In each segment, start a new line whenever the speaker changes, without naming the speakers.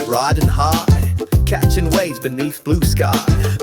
riding high, catching waves beneath blue sky.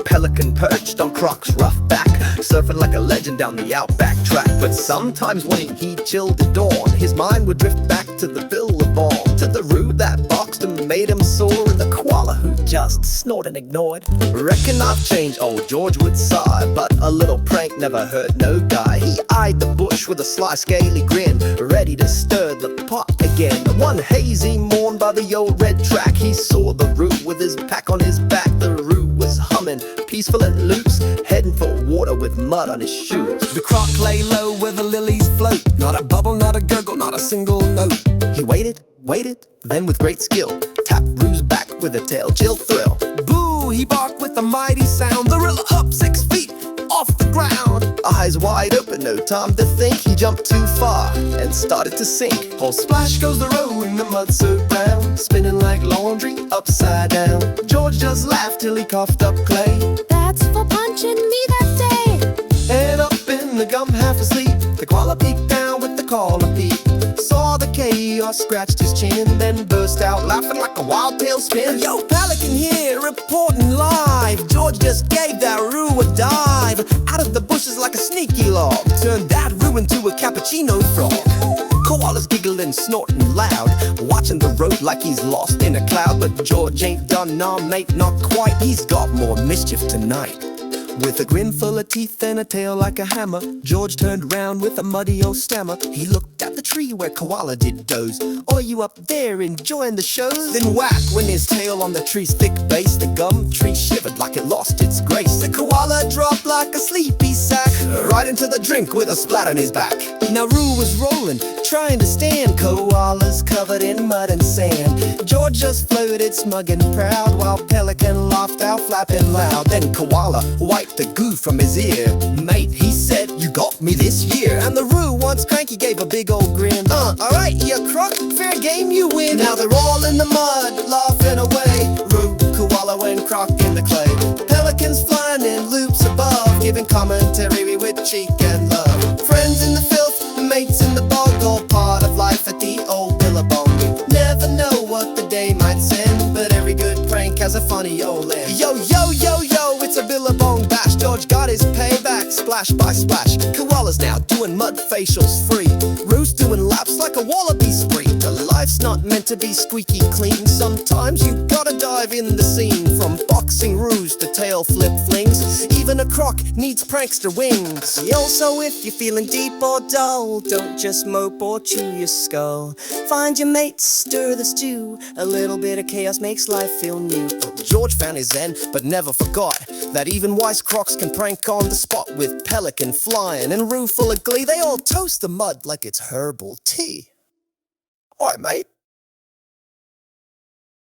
Pelican perched on Croc's rough back, surfing like a legend down the Outback track. But sometimes when he chilled at dawn, his mind would drift back to the Billabong, to the roo that boxed and made him sore, and the koala who just snored and ignored. Reckon I've changed, old George would sigh, but a little prank never hurt no guy. He eyed the bush with a sly scaly grin, ready to stir the pot again. One hazy morn by the old red track, he saw the roo with his pack on his back. The roo was humming, peaceful and loose, heading for water with mud on his shoes.
The croc lay low where the lilies float, not a bubble, not a gurgle, not a single note.
He waited, then with great skill, tapped roo's back with a tail chill thrill.
Boo, he barked with a mighty sound, the rilla up 6 feet off the ground.
Eyes wide open, no time to think, he jumped too far and started to sink.
Whole splash goes the row in the mud so brown, spinning like laundry upside down. George just laughed till he coughed up clay.
That's for punching me that day.
And up in the gum half asleep, the koala peeked down with the Koala peep. Saw the chaos, scratched his chin, then burst out laughing like a wild tailspin. Yo, Pelican here, reporting live. George just gave that roo a dive out of the bushes like a sneaky log, turned that roo into a cappuccino frog. Koala's giggling, snorting loud, watching the road like he's lost in a cloud. But George ain't done, nah mate, not quite. He's got more mischief tonight. With a grin full of teeth and a tail like a hammer, George turned round with a muddy old stammer. He looked at the tree where Koala did doze. "Are you up there enjoying the shows?" Then whack went his tail on the tree's thick base. The gum tree shivered like it lost its grace. The koala dropped like a sleepy sack, right into the drink with a splat on his back. Now Roo was rolling, trying to stand. Koala's covered in mud and sand. George just floated smug and proud, while Pelican laughed out flapping loud. Then Koala wiped the goo from his ear. "Mate," he said, "you got me this year." And the roo, once cranky, gave a big old grin. Alright, you Croc, fair game, you win." Now they're all in the mud, laughing away. Roo, Koala, and Croc in the clay. Pelicans flying in loops above, giving commentary with cheek and love. Friends in the filth, mates in the bog, all part of life at the old Billabong. Never know what the day might send, but every good prank has a funny old end. Yo, yo, yo, yo, it's a Billabong bash. George got his payback, splash by splash. Koala's now doing mud facials free. Roo's doing laps like a wallaby spree. The life's not meant to be squeaky clean. Sometimes you gotta dive in the scene. From boxing roos to tail flip flings, even a croc needs prankster wings. Yo, so if you're feeling deep or dull, don't just mope or chew your skull. Find your mates, stir the stew. A little bit of chaos makes life feel new. George found his zen, but never forgot that even wise crocs can prank on the spot. With Pelican flying and Roo full of glee, they all toast the mud like it's herbal tea. Alright, mate.